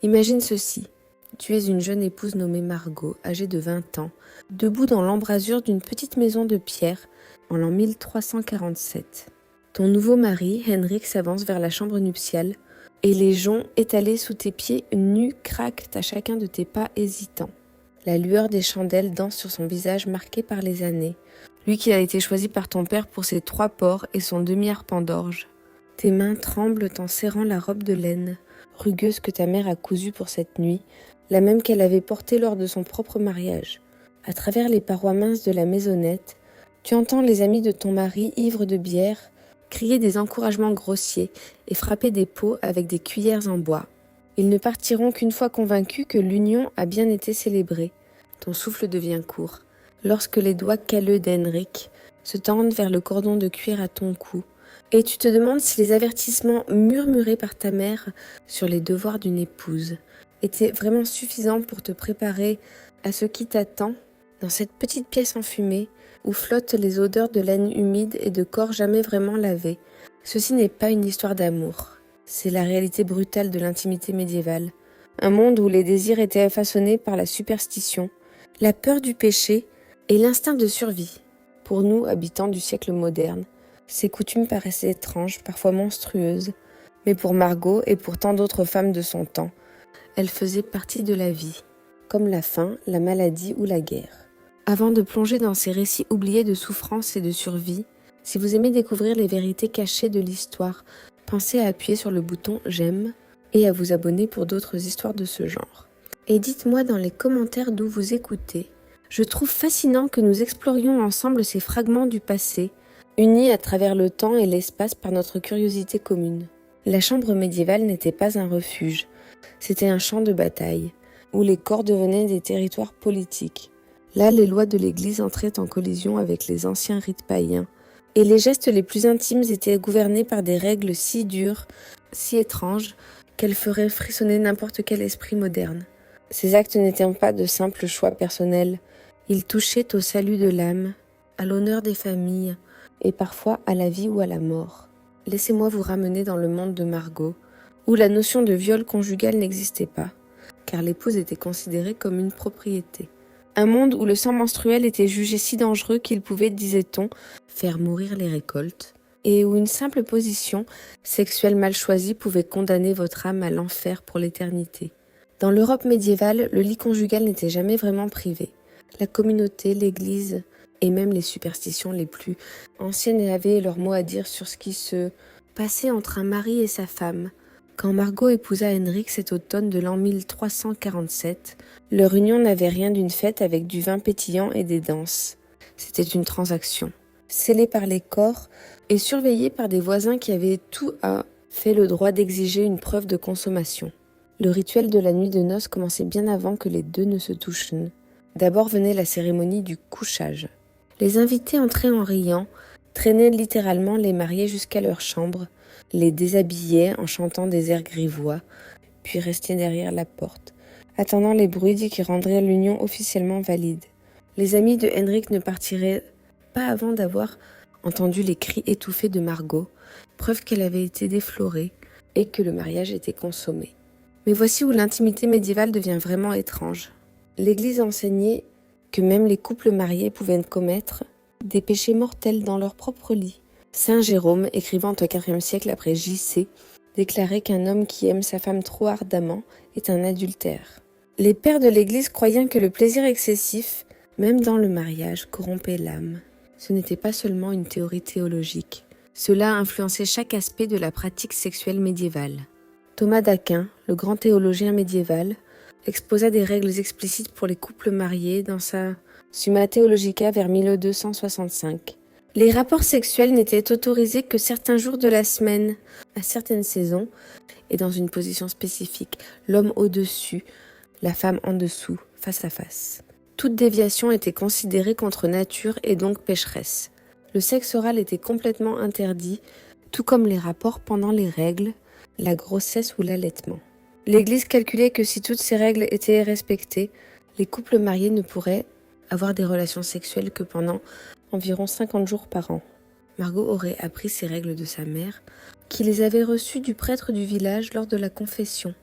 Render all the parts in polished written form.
Imagine ceci. Tu es une jeune épouse nommée Margot, âgée de 20 ans, debout dans l'embrasure d'une petite maison de pierre en l'an 1347. Ton nouveau mari, Henrik, s'avance vers la chambre nuptiale et les joncs étalés sous tes pieds nus craquent à chacun de tes pas hésitants. La lueur des chandelles danse sur son visage marqué par les années, lui qui a été choisi par ton père pour ses 3 pores et son demi-arpent d'orge. Tes mains tremblent en serrant la robe de laine, rugueuse que ta mère a cousue pour cette nuit, la même qu'elle avait portée lors de son propre mariage. À travers les parois minces de la maisonnette, tu entends les amis de ton mari, ivres de bière, crier des encouragements grossiers et frapper des pots avec des cuillères en bois. Ils ne partiront qu'une fois convaincus que l'union a bien été célébrée. Ton souffle devient court, lorsque les doigts calleux d'Henrik se tendent vers le cordon de cuir à ton cou, et tu te demandes si les avertissements murmurés par ta mère sur les devoirs d'une épouse étaient vraiment suffisants pour te préparer à ce qui t'attend dans cette petite pièce enfumée où flottent les odeurs de laine humide et de corps jamais vraiment lavés. Ceci n'est pas une histoire d'amour, c'est la réalité brutale de l'intimité médiévale. Un monde où les désirs étaient façonnés par la superstition, la peur du péché et l'instinct de survie. Pour nous, habitants du siècle moderne, ces coutumes paraissaient étranges, parfois monstrueuses, mais pour Margot et pour tant d'autres femmes de son temps, elles faisaient partie de la vie, comme la faim, la maladie ou la guerre. Avant de plonger dans ces récits oubliés de souffrance et de survie, si vous aimez découvrir les vérités cachées de l'histoire, pensez à appuyer sur le bouton « J'aime » et à vous abonner pour d'autres histoires de ce genre. Et dites-moi dans les commentaires d'où vous écoutez. Je trouve fascinant que nous explorions ensemble ces fragments du passé, unis à travers le temps et l'espace par notre curiosité commune. La chambre médiévale n'était pas un refuge, c'était un champ de bataille, où les corps devenaient des territoires politiques. Là, les lois de l'Église entraient en collision avec les anciens rites païens, et les gestes les plus intimes étaient gouvernés par des règles si dures, si étranges, qu'elles feraient frissonner n'importe quel esprit moderne. Ces actes n'étaient pas de simples choix personnels, ils touchaient au salut de l'âme, à l'honneur des familles, et parfois à la vie ou à la mort. Laissez-moi vous ramener dans le monde de Margot, où la notion de viol conjugal n'existait pas, car l'épouse était considérée comme une propriété. Un monde où le sang menstruel était jugé si dangereux qu'il pouvait, disait-on, faire mourir les récoltes, et où une simple position sexuelle mal choisie pouvait condamner votre âme à l'enfer pour l'éternité. Dans l'Europe médiévale, le lit conjugal n'était jamais vraiment privé. La communauté, l'Église et même les superstitions les plus anciennes avaient leur mot à dire sur ce qui se passait entre un mari et sa femme. Quand Margot épousa Henrik cet automne de l'an 1347, leur union n'avait rien d'une fête avec du vin pétillant et des danses. C'était une transaction, scellée par les corps et surveillée par des voisins qui avaient tout à fait le droit d'exiger une preuve de consommation. Le rituel de la nuit de noces commençait bien avant que les deux ne se touchent. D'abord venait la cérémonie du couchage. Les invités entraient en riant, traînaient littéralement les mariés jusqu'à leur chambre, les déshabillaient en chantant des airs grivois, puis restaient derrière la porte, attendant les bruits qui rendraient l'union officiellement valide. Les amis de Henrik ne partiraient pas avant d'avoir entendu les cris étouffés de Margot, preuve qu'elle avait été déflorée et que le mariage était consommé. Mais voici où l'intimité médiévale devient vraiment étrange. L'Église enseignait que même les couples mariés pouvaient commettre des péchés mortels dans leur propre lit. Saint Jérôme, écrivant au IVe siècle après J.C., déclarait qu'un homme qui aime sa femme trop ardemment est un adultère. Les pères de l'Église croyaient que le plaisir excessif, même dans le mariage, corrompait l'âme. Ce n'était pas seulement une théorie théologique. Cela influençait chaque aspect de la pratique sexuelle médiévale. Thomas d'Aquin, le grand théologien médiéval, exposa des règles explicites pour les couples mariés dans sa Summa Theologica vers 1265. Les rapports sexuels n'étaient autorisés que certains jours de la semaine, à certaines saisons, et dans une position spécifique, l'homme au-dessus, la femme en dessous, face à face. Toute déviation était considérée contre nature et donc pécheresse. Le sexe oral était complètement interdit, tout comme les rapports pendant les règles, la grossesse ou l'allaitement. L'Église calculait que si toutes ces règles étaient respectées, les couples mariés ne pourraient avoir des relations sexuelles que pendant environ 50 jours par an. Margot aurait appris ces règles de sa mère, qui les avait reçues du prêtre du village lors de la confession.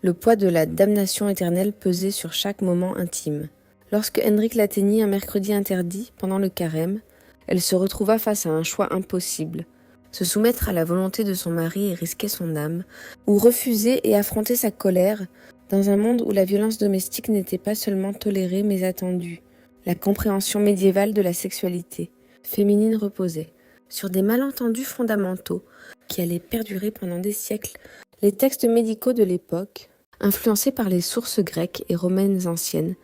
Le poids de la damnation éternelle pesait sur chaque moment intime. Lorsque Henrik l'atteignit un mercredi interdit, pendant le carême, elle se retrouva face à un choix impossible. Se soumettre à la volonté de son mari et risquer son âme, ou refuser et affronter sa colère, dans un monde où la violence domestique n'était pas seulement tolérée mais attendue. La compréhension médiévale de la sexualité féminine reposait sur des malentendus fondamentaux qui allaient perdurer pendant des siècles. Les textes médicaux de l'époque, influencés par les sources grecques et romaines anciennes,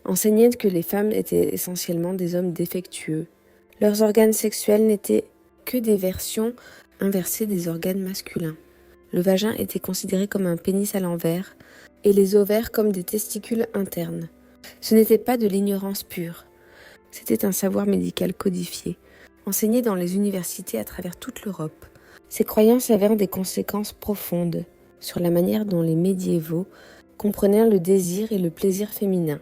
enseignaient que les femmes étaient essentiellement des hommes défectueux. Leurs organes sexuels n'étaient que des versions inversées des organes masculins. Le vagin était considéré comme un pénis à l'envers et les ovaires comme des testicules internes. Ce n'était pas de l'ignorance pure, c'était un savoir médical codifié, enseigné dans les universités à travers toute l'Europe. Ces croyances avaient des conséquences profondes sur la manière dont les médiévaux comprenaient le désir et le plaisir féminin.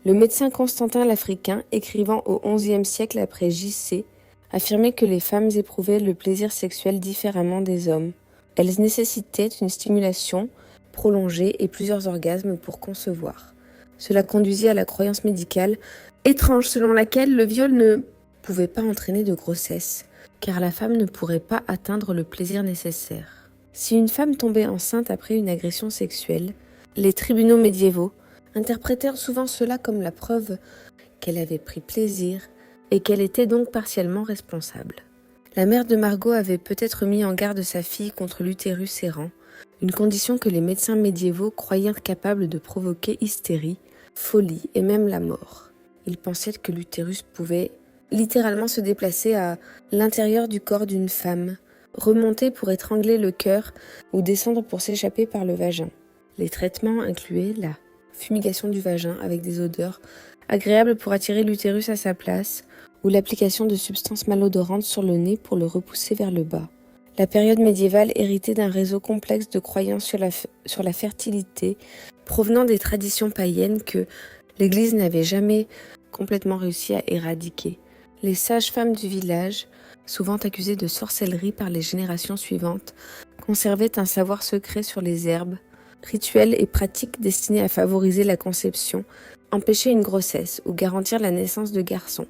Le médecin Constantin l'Africain, écrivant au XIe siècle après J.C., affirmait que les femmes éprouvaient le plaisir sexuel différemment des hommes. Elles nécessitaient une stimulation prolongée et plusieurs orgasmes pour concevoir. Cela conduisit à la croyance médicale étrange selon laquelle le viol ne pouvait pas entraîner de grossesse, car la femme ne pourrait pas atteindre le plaisir nécessaire. Si une femme tombait enceinte après une agression sexuelle, les tribunaux médiévaux interprétèrent souvent cela comme la preuve qu'elle avait pris plaisir et qu'elle était donc partiellement responsable. La mère de Margot avait peut-être mis en garde sa fille contre l'utérus errant, une condition que les médecins médiévaux croyaient capable de provoquer hystérie, folie et même la mort. Ils pensaient que l'utérus pouvait littéralement se déplacer à l'intérieur du corps d'une femme, remonter pour étrangler le cœur ou descendre pour s'échapper par le vagin. Les traitements incluaient la fumigation du vagin avec des odeurs agréables pour attirer l'utérus à sa place ou l'application de substances malodorantes sur le nez pour le repousser vers le bas. La période médiévale héritait d'un réseau complexe de croyances sur la fertilité provenant des traditions païennes que l'Église n'avait jamais complètement réussi à éradiquer. Les sages-femmes du village, souvent accusées de sorcellerie par les générations suivantes, conservaient un savoir secret sur les herbes, rituels et pratiques destinés à favoriser la conception, empêcher une grossesse ou garantir la naissance de garçons.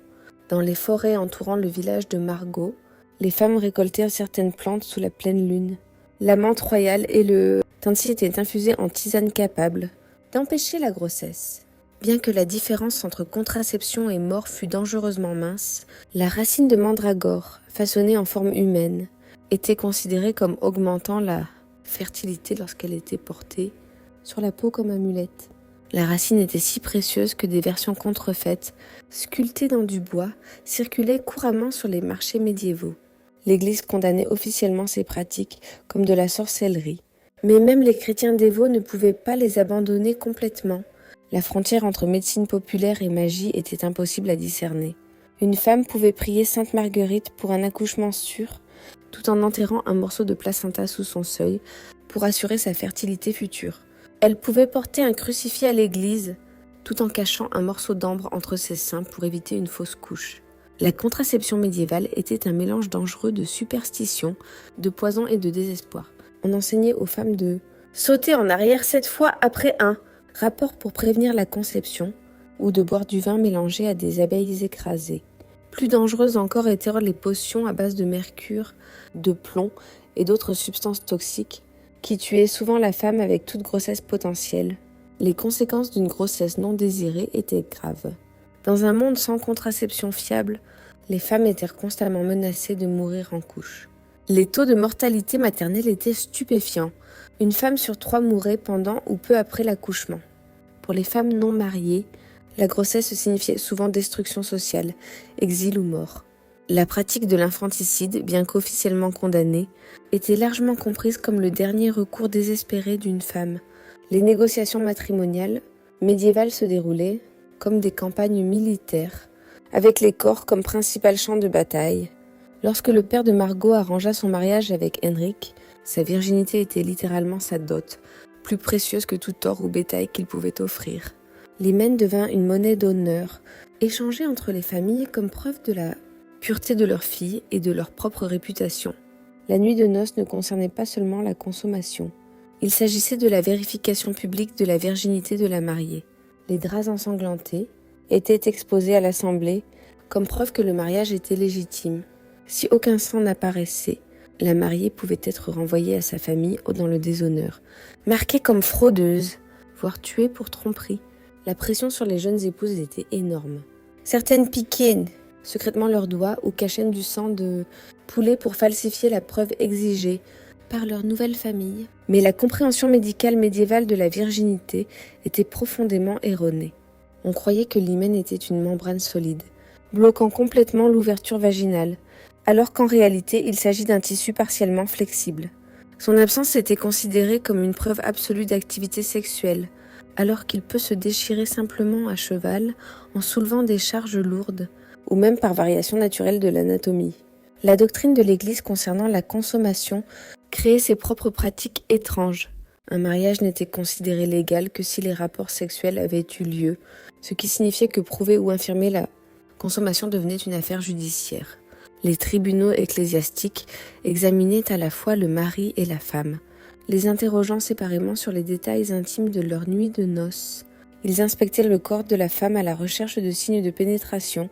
Dans les forêts entourant le village de Margot, les femmes récoltèrent certaines plantes sous la pleine lune. La menthe royale et le thym étaient infusés en tisane capable d'empêcher la grossesse. Bien que la différence entre contraception et mort fût dangereusement mince, la racine de mandragore, façonnée en forme humaine, était considérée comme augmentant la fertilité lorsqu'elle était portée sur la peau comme amulette. La racine était si précieuse que des versions contrefaites, sculptées dans du bois, circulaient couramment sur les marchés médiévaux. L'Église condamnait officiellement ces pratiques comme de la sorcellerie. Mais même les chrétiens dévots ne pouvaient pas les abandonner complètement. La frontière entre médecine populaire et magie était impossible à discerner. Une femme pouvait prier Sainte Marguerite pour un accouchement sûr, tout en enterrant un morceau de placenta sous son seuil pour assurer sa fertilité future. Elle pouvait porter un crucifix à l'église, tout en cachant un morceau d'ambre entre ses seins pour éviter une fausse couche. La contraception médiévale était un mélange dangereux de superstition, de poison et de désespoir. On enseignait aux femmes de sauter en arrière 7 fois après un rapport pour prévenir la conception, ou de boire du vin mélangé à des abeilles écrasées. Plus dangereuses encore étaient les potions à base de mercure, de plomb et d'autres substances toxiques qui tuaient souvent la femme avec toute grossesse potentielle. Les conséquences d'une grossesse non désirée étaient graves. Dans un monde sans contraception fiable, les femmes étaient constamment menacées de mourir en couche. Les taux de mortalité maternelle étaient stupéfiants. Une femme sur 3 mourait pendant ou peu après l'accouchement. Pour les femmes non mariées, la grossesse signifiait souvent destruction sociale, exil ou mort. La pratique de l'infanticide, bien qu'officiellement condamnée, était largement comprise comme le dernier recours désespéré d'une femme. Les négociations matrimoniales médiévales se déroulaient comme des campagnes militaires, avec les corps comme principal champ de bataille. Lorsque le père de Margot arrangea son mariage avec Henrik, sa virginité était littéralement sa dot, plus précieuse que tout or ou bétail qu'il pouvait offrir. L'hymen devint une monnaie d'honneur, échangée entre les familles comme preuve de la pureté de leurs filles et de leur propre réputation. La nuit de noces ne concernait pas seulement la consommation. Il s'agissait de la vérification publique de la virginité de la mariée. Les draps ensanglantés étaient exposés à l'Assemblée comme preuve que le mariage était légitime. Si aucun sang n'apparaissait, la mariée pouvait être renvoyée à sa famille dans le déshonneur, marquée comme fraudeuse, voire tuée pour tromperie. La pression sur les jeunes épouses était énorme. Certaines piquaient secrètement leurs doigts ou cachaient du sang de poulet pour falsifier la preuve exigée par leur nouvelle famille. Mais la compréhension médicale médiévale de la virginité était profondément erronée. On croyait que l'hymen était une membrane solide, bloquant complètement l'ouverture vaginale, alors qu'en réalité il s'agit d'un tissu partiellement flexible. Son absence était considérée comme une preuve absolue d'activité sexuelle, alors qu'il peut se déchirer simplement à cheval en soulevant des charges lourdes, ou même par variation naturelle de l'anatomie. La doctrine de l'Église concernant la consommation créait ses propres pratiques étranges. Un mariage n'était considéré légal que si les rapports sexuels avaient eu lieu, ce qui signifiait que prouver ou infirmer la consommation devenait une affaire judiciaire. Les tribunaux ecclésiastiques examinaient à la fois le mari et la femme, les interrogeant séparément sur les détails intimes de leur nuit de noces. Ils inspectaient le corps de la femme à la recherche de signes de pénétration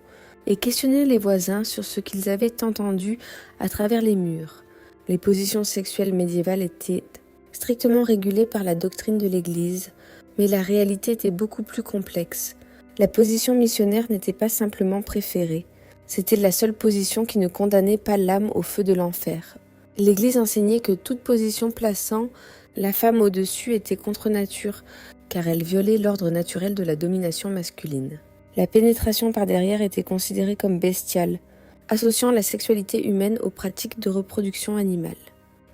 et questionnaient les voisins sur ce qu'ils avaient entendu à travers les murs. Les positions sexuelles médiévales étaient strictement régulées par la doctrine de l'Église, mais la réalité était beaucoup plus complexe. La position missionnaire n'était pas simplement préférée, c'était la seule position qui ne condamnait pas l'âme au feu de l'enfer. L'Église enseignait que toute position plaçant la femme au-dessus était contre nature, car elle violait l'ordre naturel de la domination masculine. La pénétration par derrière était considérée comme bestiale, associant la sexualité humaine aux pratiques de reproduction animale.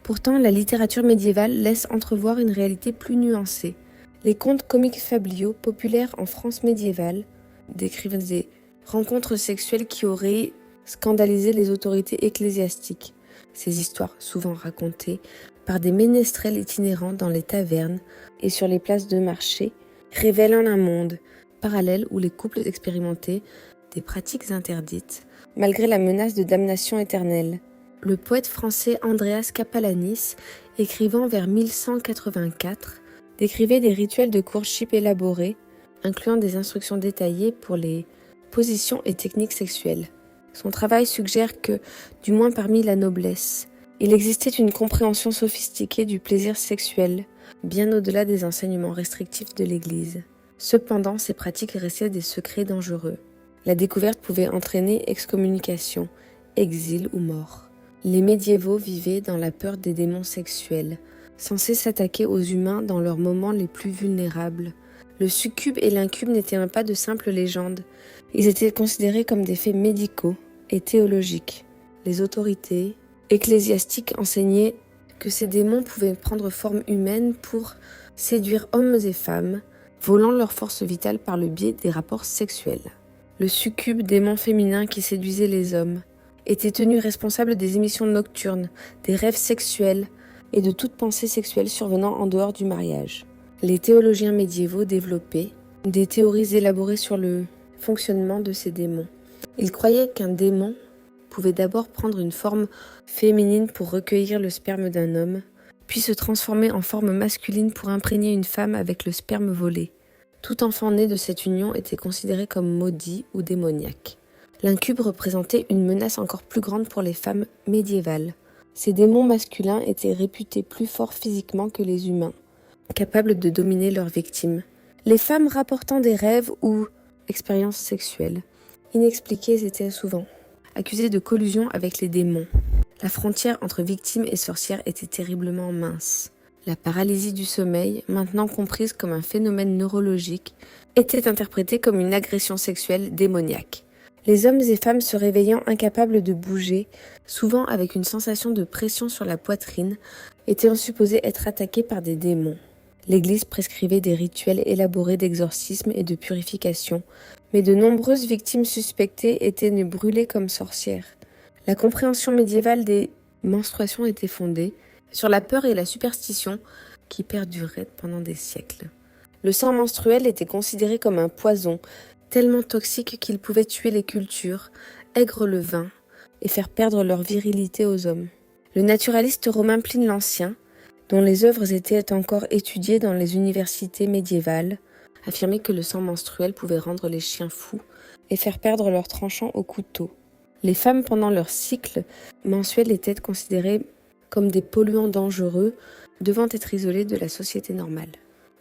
Pourtant, la littérature médiévale laisse entrevoir une réalité plus nuancée. Les contes comiques fabliaux, populaires en France médiévale, décrivent des rencontres sexuelles qui auraient scandalisé les autorités ecclésiastiques. Ces histoires, souvent racontées par des ménestrels itinérants dans les tavernes et sur les places de marché, révèlent un monde parallèle où les couples expérimentaient des pratiques interdites, malgré la menace de damnation éternelle. Le poète français Andreas Capalanis, écrivant vers 1184, décrivait des rituels de courtship élaborés, incluant des instructions détaillées pour les positions et techniques sexuelles. Son travail suggère que, du moins parmi la noblesse, il existait une compréhension sophistiquée du plaisir sexuel, bien au-delà des enseignements restrictifs de l'Église. Cependant, ces pratiques restaient des secrets dangereux. La découverte pouvait entraîner excommunication, exil ou mort. Les médiévaux vivaient dans la peur des démons sexuels, censés s'attaquer aux humains dans leurs moments les plus vulnérables. Le succube et l'incube n'étaient même pas de simples légendes. Ils étaient considérés comme des faits médicaux et théologiques. Les autorités ecclésiastiques enseignaient que ces démons pouvaient prendre forme humaine pour séduire hommes et femmes, volant leur force vitale par le biais des rapports sexuels. Le succube, démon féminin qui séduisait les hommes, était tenu responsable des émissions nocturnes, des rêves sexuels et de toute pensée sexuelle survenant en dehors du mariage. Les théologiens médiévaux développaient des théories élaborées sur le fonctionnement de ces démons. Ils croyaient qu'un démon pouvait d'abord prendre une forme féminine pour recueillir le sperme d'un homme, puis se transformer en forme masculine pour imprégner une femme avec le sperme volé. Tout enfant né de cette union était considéré comme maudit ou démoniaque. L'incube représentait une menace encore plus grande pour les femmes médiévales. Ces démons masculins étaient réputés plus forts physiquement que les humains, capables de dominer leurs victimes. Les femmes rapportant des rêves ou expériences sexuelles inexpliquées étaient souvent accusées de collusion avec les démons. La frontière entre victime et sorcière était terriblement mince. La paralysie du sommeil, maintenant comprise comme un phénomène neurologique, était interprétée comme une agression sexuelle démoniaque. Les hommes et femmes se réveillant incapables de bouger, souvent avec une sensation de pression sur la poitrine, étaient supposés être attaqués par des démons. L'Église prescrivait des rituels élaborés d'exorcisme et de purification, mais de nombreuses victimes suspectées étaient brûlées comme sorcières. La compréhension médiévale des menstruations était fondée sur la peur et la superstition qui perduraient pendant des siècles. Le sang menstruel était considéré comme un poison, tellement toxique qu'il pouvait tuer les cultures, aigre le vin et faire perdre leur virilité aux hommes. Le naturaliste romain Pline l'Ancien dont les œuvres étaient encore étudiées dans les universités médiévales, affirmaient que le sang menstruel pouvait rendre les chiens fous et faire perdre leurs tranchants au couteau. Les femmes, pendant leur cycle mensuel, étaient considérées comme des polluants dangereux, devant être isolées de la société normale.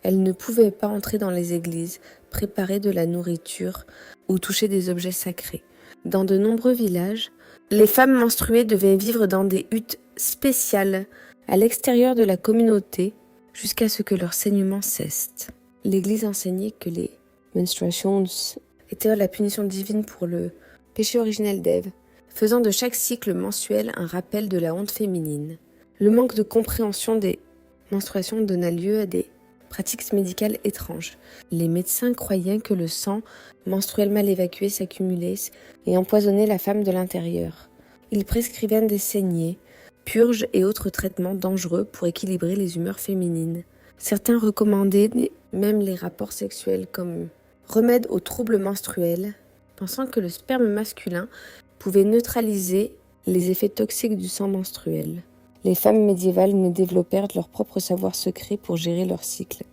Elles ne pouvaient pas entrer dans les églises, préparer de la nourriture ou toucher des objets sacrés. Dans de nombreux villages, les femmes menstruées devaient vivre dans des huttes spéciales à l'extérieur de la communauté jusqu'à ce que leur saignement cesse. L'Église enseignait que les menstruations étaient la punition divine pour le péché originel d'Ève, faisant de chaque cycle mensuel un rappel de la honte féminine. Le manque de compréhension des menstruations donna lieu à des pratiques médicales étranges. Les médecins croyaient que le sang menstruel mal évacué s'accumulait et empoisonnait la femme de l'intérieur. Ils prescrivaient des saignées, purges et autres traitements dangereux pour équilibrer les humeurs féminines. Certains recommandaient même les rapports sexuels comme remède aux troubles menstruels, pensant que le sperme masculin pouvait neutraliser les effets toxiques du sang menstruel. Les femmes médiévales ne développèrent leur propre savoir secret pour gérer leur cycle.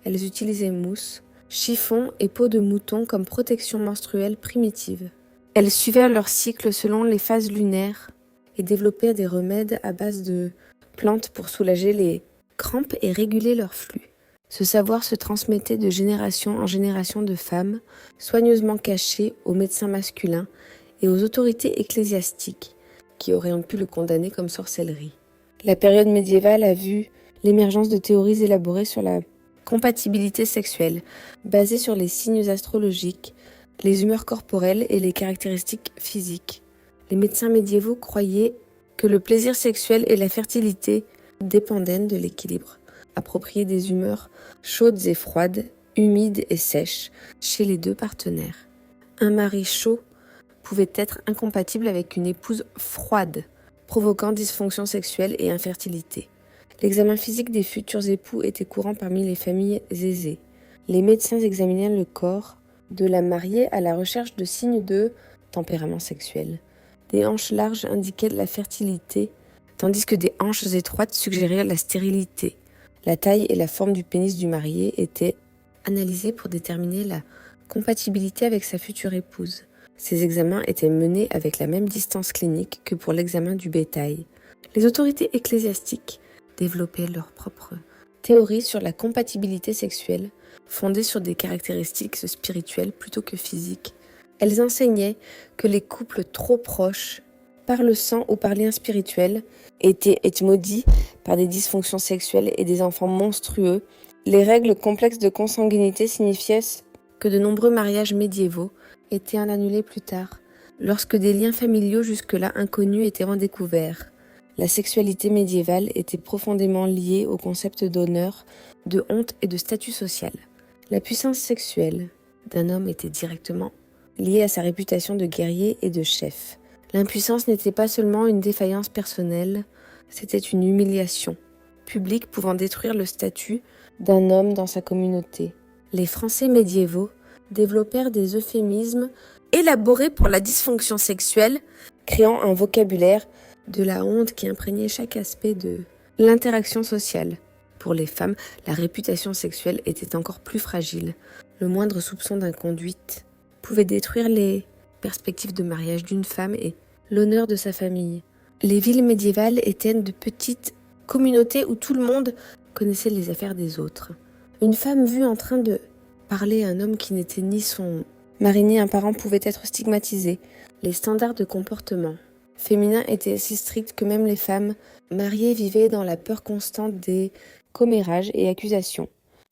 Elles utilisaient mousse, chiffon et peau de mouton comme protection menstruelle primitive. Elles suivaient leur cycle selon les phases lunaires et développèrent des remèdes à base de plantes pour soulager les crampes et réguler leur flux. Ce savoir se transmettait de génération en génération de femmes, soigneusement cachées aux médecins masculins et aux autorités ecclésiastiques, qui auraient pu le condamner comme sorcellerie. La période médiévale a vu l'émergence de théories élaborées sur la compatibilité sexuelle, basées sur les signes astrologiques, les humeurs corporelles et les caractéristiques physiques. Les médecins médiévaux croyaient que le plaisir sexuel et la fertilité dépendaient de l'équilibre approprié des humeurs chaudes et froides, humides et sèches chez les deux partenaires. Un mari chaud pouvait être incompatible avec une épouse froide, provoquant dysfonction sexuelle et infertilité. L'examen physique des futurs époux était courant parmi les familles aisées. Les médecins examinaient le corps de la mariée à la recherche de signes de tempérament sexuel. Des hanches larges indiquaient la fertilité, tandis que des hanches étroites suggéraient la stérilité. La taille et la forme du pénis du marié étaient analysées pour déterminer la compatibilité avec sa future épouse. Ces examens étaient menés avec la même distance clinique que pour l'examen du bétail. Les autorités ecclésiastiques développaient leur propre théorie sur la compatibilité sexuelle, fondée sur des caractéristiques spirituelles plutôt que physiques. Elles enseignaient que les couples trop proches, par le sang ou par lien spirituel, étaient maudits par des dysfonctions sexuelles et des enfants monstrueux. Les règles complexes de consanguinité signifiaient que de nombreux mariages médiévaux étaient annulés plus tard, lorsque des liens familiaux jusque-là inconnus étaient redécouverts. La sexualité médiévale était profondément liée au concept d'honneur, de honte et de statut social. La puissance sexuelle d'un homme était directement liée à sa réputation de guerrier et de chef. L'impuissance n'était pas seulement une défaillance personnelle, c'était une humiliation publique pouvant détruire le statut d'un homme dans sa communauté. Les Français médiévaux développèrent des euphémismes élaborés pour la dysfonction sexuelle, créant un vocabulaire de la honte qui imprégnait chaque aspect de l'interaction sociale. Pour les femmes, la réputation sexuelle était encore plus fragile. Le moindre soupçon d'inconduite pouvait détruire les perspectives de mariage d'une femme et l'honneur de sa famille. Les villes médiévales étaient de petites communautés où tout le monde connaissait les affaires des autres. Une femme vue en train de parler à un homme qui n'était ni son mari ni un parent pouvait être stigmatisée. Les standards de comportement féminin étaient si stricts que même les femmes mariées vivaient dans la peur constante des commérages et accusations.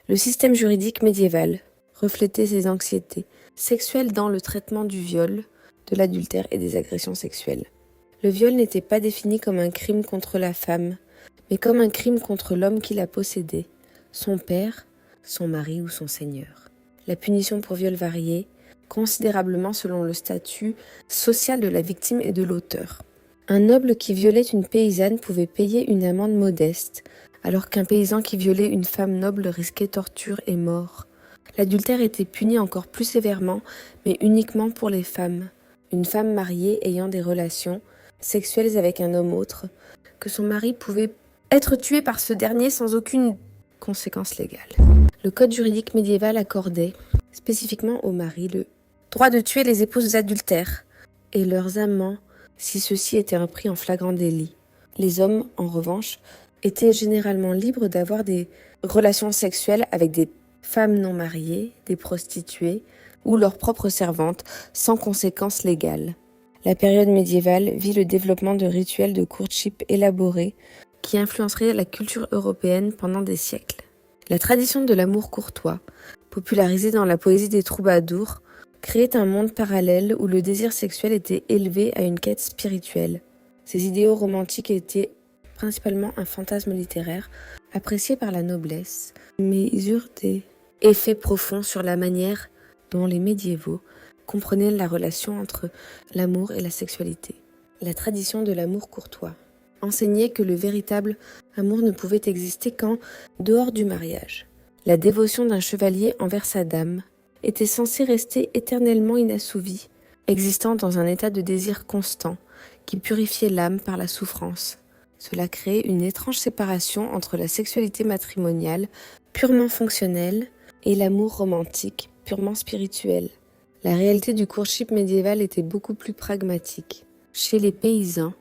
Le système juridique médiéval reflétait ces anxiétés sexuelles dans le traitement du viol, de l'adultère et des agressions sexuelles. Le viol n'était pas défini comme un crime contre la femme, mais comme un crime contre l'homme qui la possédait, son père, son mari ou son seigneur. La punition pour viol variait considérablement selon le statut social de la victime et de l'auteur. Un noble qui violait une paysanne pouvait payer une amende modeste, alors qu'un paysan qui violait une femme noble risquait torture et mort. L'adultère était puni encore plus sévèrement, mais uniquement pour les femmes. Une femme mariée ayant des relations sexuelles avec un homme autre, que son mari pouvait être tué par ce dernier sans aucune conséquence légale. Le code juridique médiéval accordait spécifiquement aux maris le droit de tuer les épouses adultères et leurs amants si ceux-ci étaient repris en flagrant délit. Les hommes, en revanche, étaient généralement libres d'avoir des relations sexuelles avec des femmes non mariées, des prostituées ou leurs propres servantes, sans conséquences légales. La période médiévale vit le développement de rituels de courtship élaborés qui influenceraient la culture européenne pendant des siècles. La tradition de l'amour courtois, popularisée dans la poésie des troubadours, créait un monde parallèle où le désir sexuel était élevé à une quête spirituelle. Ces idéaux romantiques étaient principalement un fantasme littéraire, apprécié par la noblesse, mais eurent des effets profonds sur la manière dont les médiévaux comprenaient la relation entre l'amour et la sexualité. La tradition de l'amour courtois enseignait que le véritable amour ne pouvait exister qu'en dehors du mariage. La dévotion d'un chevalier envers sa dame était censée rester éternellement inassouvie, existant dans un état de désir constant qui purifiait l'âme par la souffrance. Cela créait une étrange séparation entre la sexualité matrimoniale, purement fonctionnelle, et l'amour romantique, purement spirituel. La réalité du courtship médiéval était beaucoup plus pragmatique. Chez les paysans,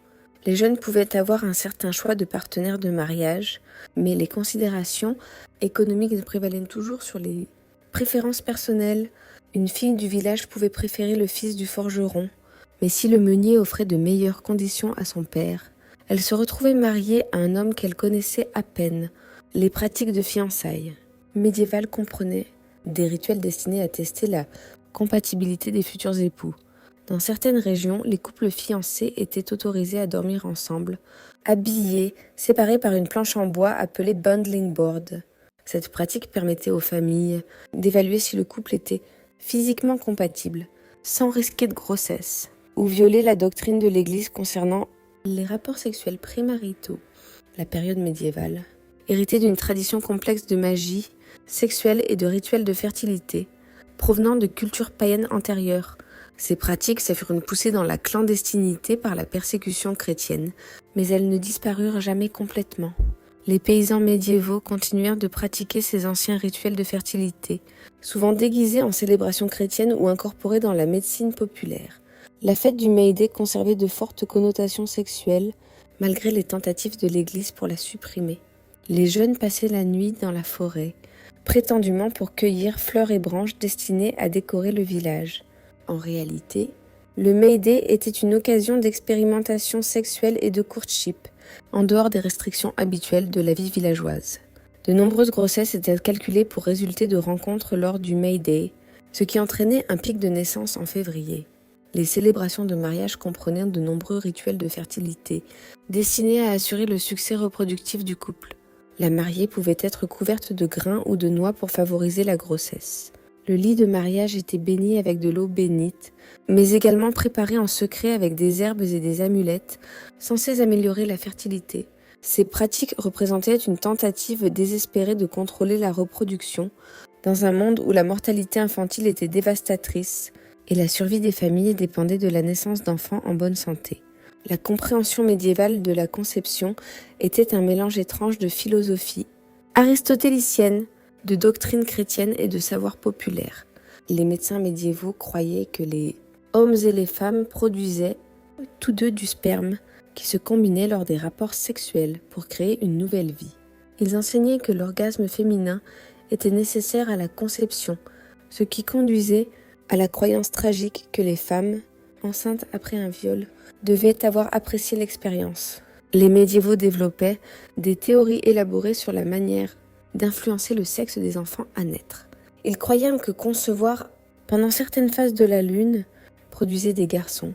les jeunes pouvaient avoir un certain choix de partenaires de mariage, mais les considérations économiques prévalaient toujours sur les préférences personnelles. Une fille du village pouvait préférer le fils du forgeron, mais si le meunier offrait de meilleures conditions à son père, elle se retrouvait mariée à un homme qu'elle connaissait à peine. Les pratiques de fiançailles médiévales comprenaient des rituels destinés à tester la compatibilité des futurs époux. Dans certaines régions, les couples fiancés étaient autorisés à dormir ensemble, habillés, séparés par une planche en bois appelée bundling board. Cette pratique permettait aux familles d'évaluer si le couple était physiquement compatible, sans risquer de grossesse, ou violer la doctrine de l'Église concernant les rapports sexuels prémaritaux. La période médiévale héritait d'une tradition complexe de magie sexuelle et de rituels de fertilité, provenant de cultures païennes antérieures. Ces pratiques se furent poussées dans la clandestinité par la persécution chrétienne, mais elles ne disparurent jamais complètement. Les paysans médiévaux continuèrent de pratiquer ces anciens rituels de fertilité, souvent déguisés en célébrations chrétiennes ou incorporés dans la médecine populaire. La fête du May-Day conservait de fortes connotations sexuelles, malgré les tentatives de l'Église pour la supprimer. Les jeunes passaient la nuit dans la forêt, prétendument pour cueillir fleurs et branches destinées à décorer le village. En réalité, le May-Day était une occasion d'expérimentation sexuelle et de courtship, en dehors des restrictions habituelles de la vie villageoise. De nombreuses grossesses étaient calculées pour résulter de rencontres lors du May-Day, ce qui entraînait un pic de naissance en février. Les célébrations de mariage comprenaient de nombreux rituels de fertilité, destinés à assurer le succès reproductif du couple. La mariée pouvait être couverte de grains ou de noix pour favoriser la grossesse. Le lit de mariage était béni avec de l'eau bénite, mais également préparé en secret avec des herbes et des amulettes, censées améliorer la fertilité. Ces pratiques représentaient une tentative désespérée de contrôler la reproduction, dans un monde où la mortalité infantile était dévastatrice, et la survie des familles dépendait de la naissance d'enfants en bonne santé. La compréhension médiévale de la conception était un mélange étrange de philosophie aristotélicienne, de doctrine chrétienne et de savoir populaire. Les médecins médiévaux croyaient que les hommes et les femmes produisaient tous deux du sperme qui se combinait lors des rapports sexuels pour créer une nouvelle vie. Ils enseignaient que l'orgasme féminin était nécessaire à la conception, ce qui conduisait à la croyance tragique que les femmes, enceintes après un viol, devaient avoir apprécié l'expérience. Les médiévaux développaient des théories élaborées sur la manière d'influencer le sexe des enfants à naître. Ils croyaient que concevoir pendant certaines phases de la lune produisait des garçons,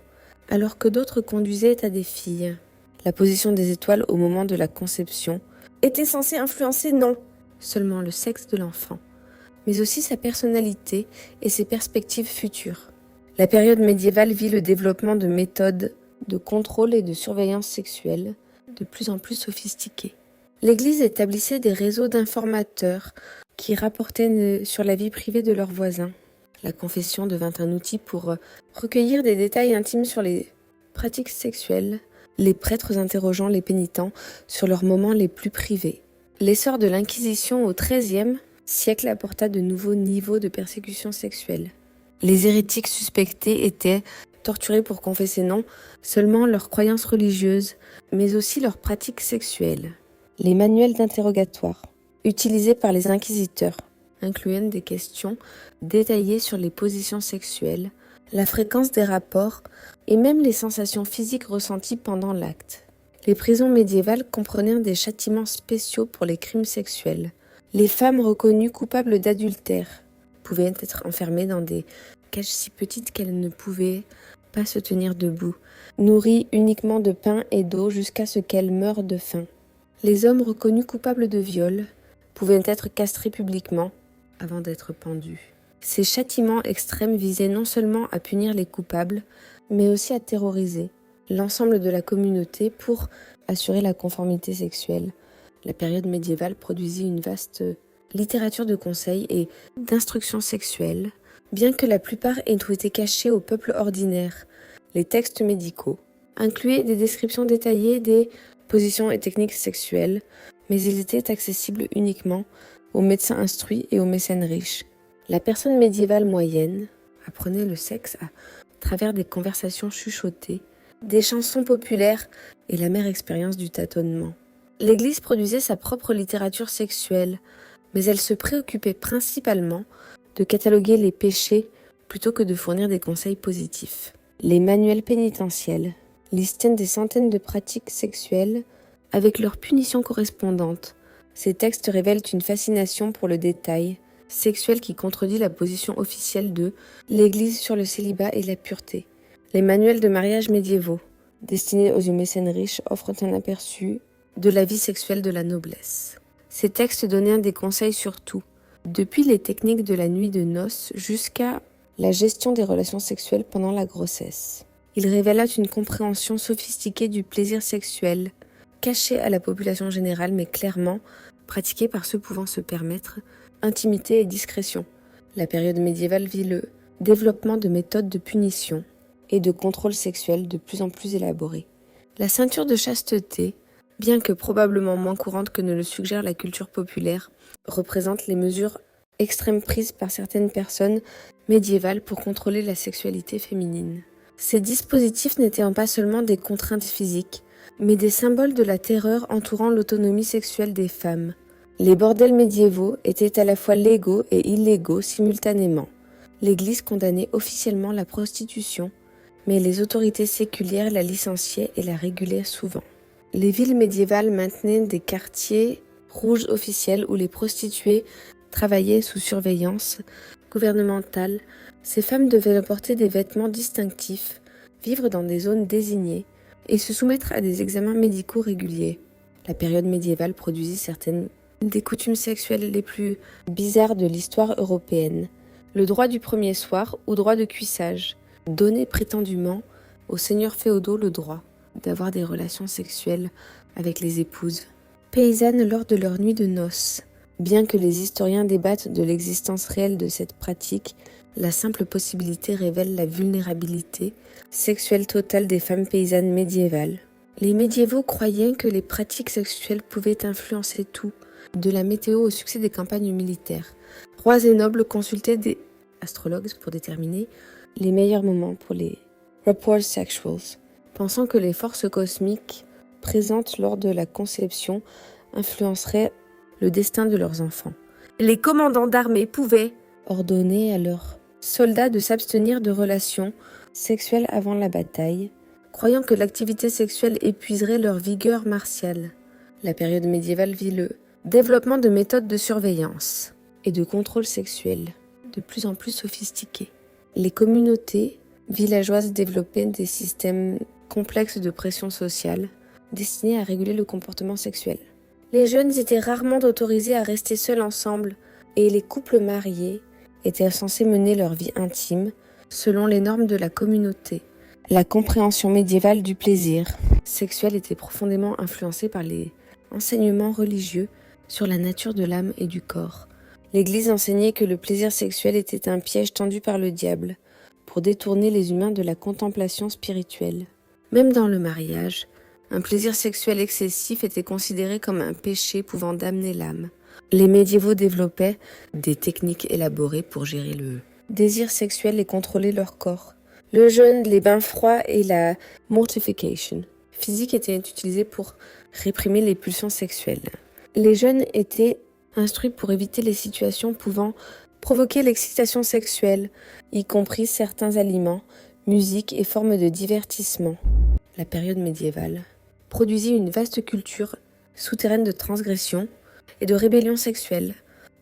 alors que d'autres conduisaient à des filles. La position des étoiles au moment de la conception était censée influencer non seulement le sexe de l'enfant, mais aussi sa personnalité et ses perspectives futures. La période médiévale vit le développement de méthodes de contrôle et de surveillance sexuelle de plus en plus sophistiquées. L'Église établissait des réseaux d'informateurs qui rapportaient sur la vie privée de leurs voisins. La confession devint un outil pour recueillir des détails intimes sur les pratiques sexuelles, les prêtres interrogeant les pénitents sur leurs moments les plus privés. L'essor de l'Inquisition au XIIIe siècle apporta de nouveaux niveaux de persécution sexuelle. Les hérétiques suspectés étaient torturés pour confesser non seulement leurs croyances religieuses, mais aussi leurs pratiques sexuelles. Les manuels d'interrogatoire, utilisés par les inquisiteurs, incluaient des questions détaillées sur les positions sexuelles, la fréquence des rapports et même les sensations physiques ressenties pendant l'acte. Les prisons médiévales comprenaient des châtiments spéciaux pour les crimes sexuels. Les femmes reconnues coupables d'adultère pouvaient être enfermées dans des cages si petites qu'elles ne pouvaient pas se tenir debout, nourries uniquement de pain et d'eau jusqu'à ce qu'elles meurent de faim. Les hommes reconnus coupables de viol pouvaient être castrés publiquement avant d'être pendus. Ces châtiments extrêmes visaient non seulement à punir les coupables, mais aussi à terroriser l'ensemble de la communauté pour assurer la conformité sexuelle. La période médiévale produisit une vaste littérature de conseils et d'instructions sexuelles, bien que la plupart aient été cachés au peuple ordinaire. Les textes médicaux incluaient des descriptions détaillées des positions et techniques sexuelles, mais ils étaient accessibles uniquement aux médecins instruits et aux mécènes riches. La personne médiévale moyenne apprenait le sexe à travers des conversations chuchotées, des chansons populaires et la mère expérience du tâtonnement. L'Église produisait sa propre littérature sexuelle, mais elle se préoccupait principalement de cataloguer les péchés plutôt que de fournir des conseils positifs. Les manuels pénitentiels listaient des centaines de pratiques sexuelles avec leurs punitions correspondantes. Ces textes révèlent une fascination pour le détail sexuel qui contredit la position officielle de l'Église sur le célibat et la pureté. Les manuels de mariage médiévaux, destinés aux mécènes riches, offrent un aperçu de la vie sexuelle de la noblesse. Ces textes donnaient des conseils sur tout, depuis les techniques de la nuit de noces jusqu'à la gestion des relations sexuelles pendant la grossesse. Ils révélaient une compréhension sophistiquée du plaisir sexuel, caché à la population générale mais clairement pratiqué par ceux pouvant se permettre intimité et discrétion. La période médiévale vit le développement de méthodes de punition et de contrôle sexuel de plus en plus élaborées. La ceinture de chasteté, bien que probablement moins courante que ne le suggère la culture populaire, représente les mesures extrêmes prises par certaines personnes médiévales pour contrôler la sexualité féminine. Ces dispositifs n'étaient pas seulement des contraintes physiques, mais des symboles de la terreur entourant l'autonomie sexuelle des femmes. Les bordels médiévaux étaient à la fois légaux et illégaux simultanément. L'Église condamnait officiellement la prostitution, mais les autorités séculières la licenciaient et la régulaient souvent. Les villes médiévales maintenaient des quartiers rouges officiels où les prostituées travaillaient sous surveillance gouvernementale. Ces femmes devaient porter des vêtements distinctifs, vivre dans des zones désignées et se soumettre à des examens médicaux réguliers. La période médiévale produisit certaines des coutumes sexuelles les plus bizarres de l'histoire européenne. Le droit du premier soir ou droit de cuissage donnait prétendument aux seigneurs féodaux le droit d'avoir des relations sexuelles avec les épouses paysannes lors de leur nuit de noces. Bien que les historiens débattent de l'existence réelle de cette pratique, la simple possibilité révèle la vulnérabilité sexuelle totale des femmes paysannes médiévales. Les médiévaux croyaient que les pratiques sexuelles pouvaient influencer tout, de la météo au succès des campagnes militaires. Rois et nobles consultaient des astrologues pour déterminer les meilleurs moments pour les rapports sexuels, pensant que les forces cosmiques présentes lors de la conception influenceraient le destin de leurs enfants. Les commandants d'armée pouvaient ordonner à leurs soldats de s'abstenir de relations sexuelles avant la bataille, croyant que l'activité sexuelle épuiserait leur vigueur martiale. La période médiévale vit le développement de méthodes de surveillance et de contrôle sexuel de plus en plus sophistiqués. Les communautés villageoises développaient des systèmes complexes de pression sociale destinés à réguler le comportement sexuel. Les jeunes étaient rarement autorisés à rester seuls ensemble et les couples mariés étaient censés mener leur vie intime selon les normes de la communauté. La compréhension médiévale du plaisir sexuel était profondément influencée par les enseignements religieux sur la nature de l'âme et du corps. L'Église enseignait que le plaisir sexuel était un piège tendu par le diable pour détourner les humains de la contemplation spirituelle. Même dans le mariage, Un plaisir sexuel excessif était considéré comme un péché pouvant damner l'âme. Les médiévaux développaient des techniques élaborées pour gérer le désir sexuel et contrôler leur corps. Le jeûne, les bains froids et la mortification physique étaient utilisés pour réprimer les pulsions sexuelles. Les jeûnes étaient instruits pour éviter les situations pouvant provoquer l'excitation sexuelle, y compris certains aliments, musique et formes de divertissement. La période médiévale produisit une vaste culture souterraine de transgression et de rébellion sexuelle.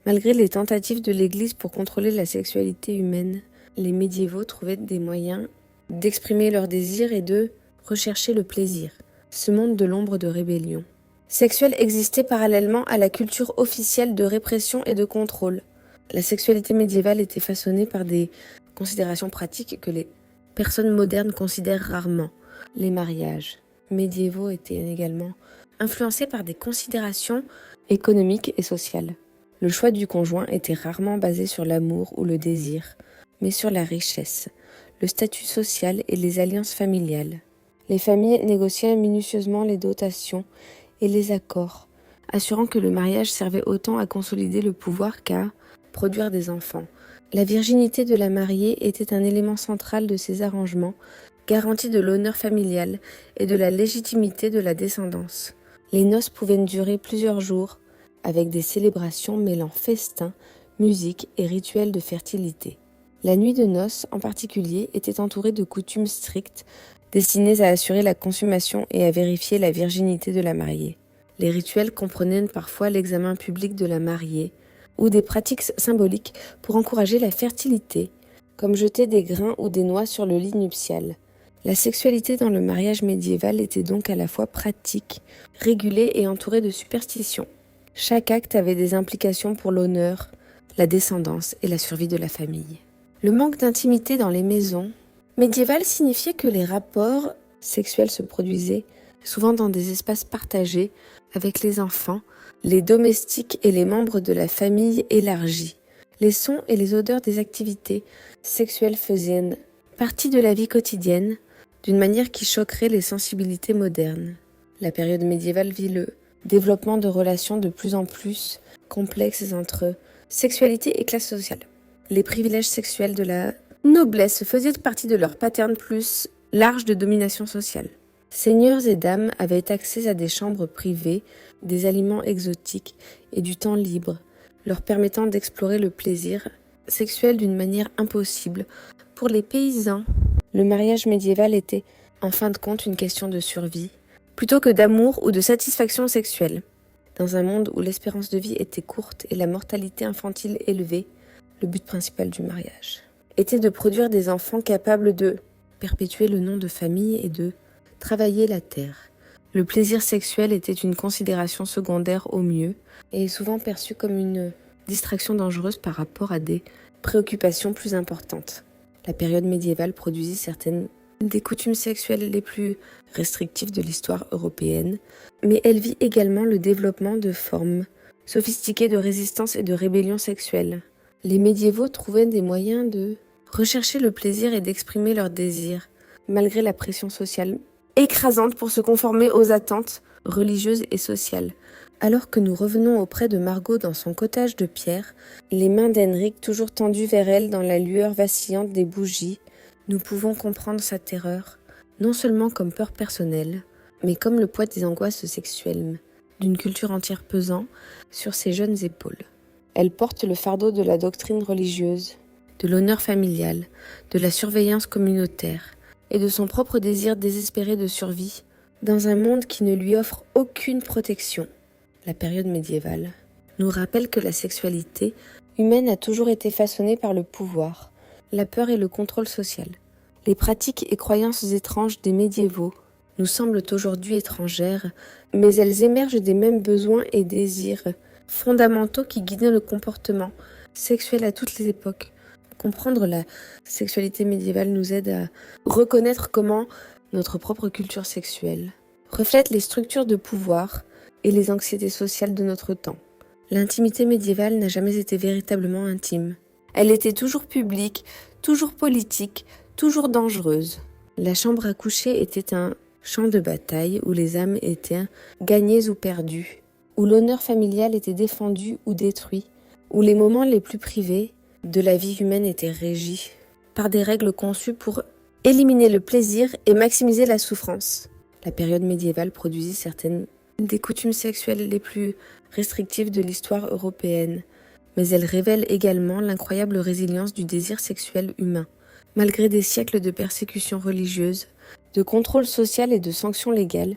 Malgré les tentatives de l'Église pour contrôler la sexualité humaine, les médiévaux trouvaient des moyens d'exprimer leurs désirs et de rechercher le plaisir. Ce monde de l'ombre de rébellion sexuelle existait parallèlement à la culture officielle de répression et de contrôle. La sexualité médiévale était façonnée par des considérations pratiques que les personnes modernes considèrent rarement. Les mariages médiévaux étaient également influencés par des considérations économiques et sociales. Le choix du conjoint était rarement basé sur l'amour ou le désir, mais sur la richesse, le statut social et les alliances familiales. Les familles négociaient minutieusement les dotations et les accords, assurant que le mariage servait autant à consolider le pouvoir qu'à produire des enfants. La virginité de la mariée était un élément central de ces arrangements, garantie de l'honneur familial et de la légitimité de la descendance. Les noces pouvaient durer plusieurs jours, avec des célébrations mêlant festins, musique et rituels de fertilité. La nuit de noces, en particulier, était entourée de coutumes strictes, destinées à assurer la consommation et à vérifier la virginité de la mariée. Les rituels comprenaient parfois l'examen public de la mariée, ou des pratiques symboliques pour encourager la fertilité, comme jeter des grains ou des noix sur le lit nuptial. La sexualité dans le mariage médiéval était donc à la fois pratique, régulée et entourée de superstitions. Chaque acte avait des implications pour l'honneur, la descendance et la survie de la famille. Le manque d'intimité dans les maisons médiévales signifiait que les rapports sexuels se produisaient souvent dans des espaces partagés avec les enfants, les domestiques et les membres de la famille élargie. Les sons et les odeurs des activités sexuelles faisaient partie de la vie quotidienne d'une manière qui choquerait les sensibilités modernes. La période médiévale vit le développement de relations de plus en plus complexes entre sexualité et classe sociale. Les privilèges sexuels de la noblesse faisaient partie de leur pattern plus large de domination sociale. Seigneurs et dames avaient accès à des chambres privées, des aliments exotiques et du temps libre, leur permettant d'explorer le plaisir sexuel d'une manière impossible pour les paysans. Le mariage médiéval était, en fin de compte, une question de survie, plutôt que d'amour ou de satisfaction sexuelle. Dans un monde où l'espérance de vie était courte et la mortalité infantile élevée, le but principal du mariage était de produire des enfants capables de perpétuer le nom de famille et de travailler la terre. Le plaisir sexuel était une considération secondaire au mieux et est souvent perçu comme une distraction dangereuse par rapport à des préoccupations plus importantes. La période médiévale produisit certaines des coutumes sexuelles les plus restrictives de l'histoire européenne, mais elle vit également le développement de formes sophistiquées de résistance et de rébellion sexuelle. Les médiévaux trouvaient des moyens de rechercher le plaisir et d'exprimer leurs désirs, malgré la pression sociale écrasante pour se conformer aux attentes religieuses et sociales. Alors que nous revenons auprès de Margot dans son cottage de pierre, les mains d'Henrik toujours tendues vers elle dans la lueur vacillante des bougies, nous pouvons comprendre sa terreur, non seulement comme peur personnelle, mais comme le poids des angoisses sexuelles, d'une culture entière pesant sur ses jeunes épaules. Elle porte le fardeau de la doctrine religieuse, de l'honneur familial, de la surveillance communautaire et de son propre désir désespéré de survie dans un monde qui ne lui offre aucune protection. La période médiévale nous rappelle que la sexualité humaine a toujours été façonnée par le pouvoir, la peur et le contrôle social. Les pratiques et croyances étranges des médiévaux nous semblent aujourd'hui étrangères, mais elles émergent des mêmes besoins et désirs fondamentaux qui guidaient le comportement sexuel à toutes les époques. Comprendre la sexualité médiévale nous aide à reconnaître comment notre propre culture sexuelle reflète les structures de pouvoir et les anxiétés sociales de notre temps. L'intimité médiévale n'a jamais été véritablement intime. Elle était toujours publique, toujours politique, toujours dangereuse. La chambre à coucher était un champ de bataille où les âmes étaient gagnées ou perdues, où l'honneur familial était défendu ou détruit, où les moments les plus privés de la vie humaine étaient régis par des règles conçues pour éliminer le plaisir et maximiser la souffrance. La période médiévale produisit certaines des coutumes sexuelles les plus restrictives de l'histoire européenne, mais elle révèle également l'incroyable résilience du désir sexuel humain. Malgré des siècles de persécutions religieuses, de contrôle social et de sanctions légales,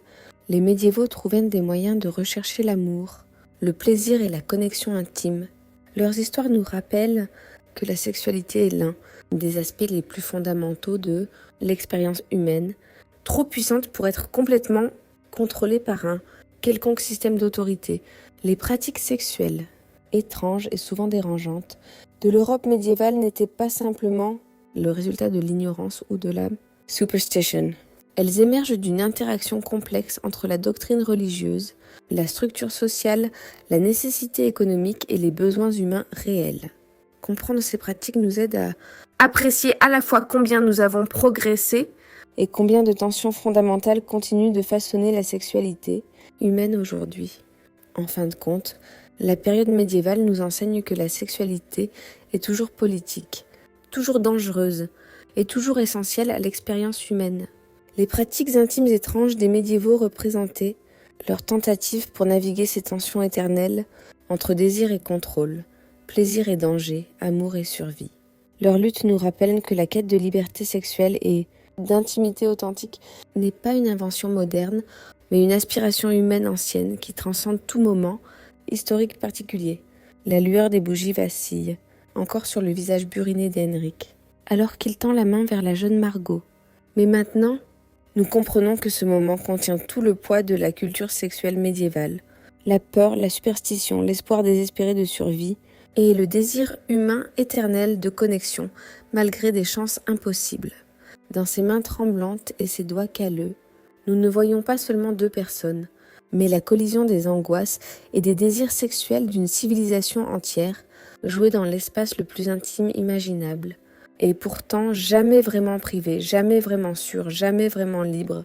les médiévaux trouvaient des moyens de rechercher l'amour, le plaisir et la connexion intime. Leurs histoires nous rappellent que la sexualité est l'un des aspects les plus fondamentaux de l'expérience humaine, trop puissante pour être complètement contrôlée par un quelconque système d'autorité. Les pratiques sexuelles, étranges et souvent dérangeantes, de l'Europe médiévale n'étaient pas simplement le résultat de l'ignorance ou de la superstition. Elles émergent d'une interaction complexe entre la doctrine religieuse, la structure sociale, la nécessité économique et les besoins humains réels. Comprendre ces pratiques nous aide à apprécier à la fois combien nous avons progressé et combien de tensions fondamentales continuent de façonner la sexualité humaine aujourd'hui. En fin de compte, la période médiévale nous enseigne que la sexualité est toujours politique, toujours dangereuse et toujours essentielle à l'expérience humaine. Les pratiques intimes étranges des médiévaux représentaient leur tentative pour naviguer ces tensions éternelles entre désir et contrôle, plaisir et danger, amour et survie. Leur lutte nous rappelle que la quête de liberté sexuelle et d'intimité authentique n'est pas une invention moderne, mais une aspiration humaine ancienne qui transcende tout moment historique particulier. La lueur des bougies vacille, encore sur le visage buriné d'Henrik, alors qu'il tend la main vers la jeune Margot. Mais maintenant, nous comprenons que ce moment contient tout le poids de la culture sexuelle médiévale, la peur, la superstition, l'espoir désespéré de survie et le désir humain éternel de connexion, malgré des chances impossibles. Dans ses mains tremblantes et ses doigts calleux, nous ne voyons pas seulement deux personnes, mais la collision des angoisses et des désirs sexuels d'une civilisation entière, jouée dans l'espace le plus intime imaginable. Et pourtant jamais vraiment privé, jamais vraiment sûr, jamais vraiment libre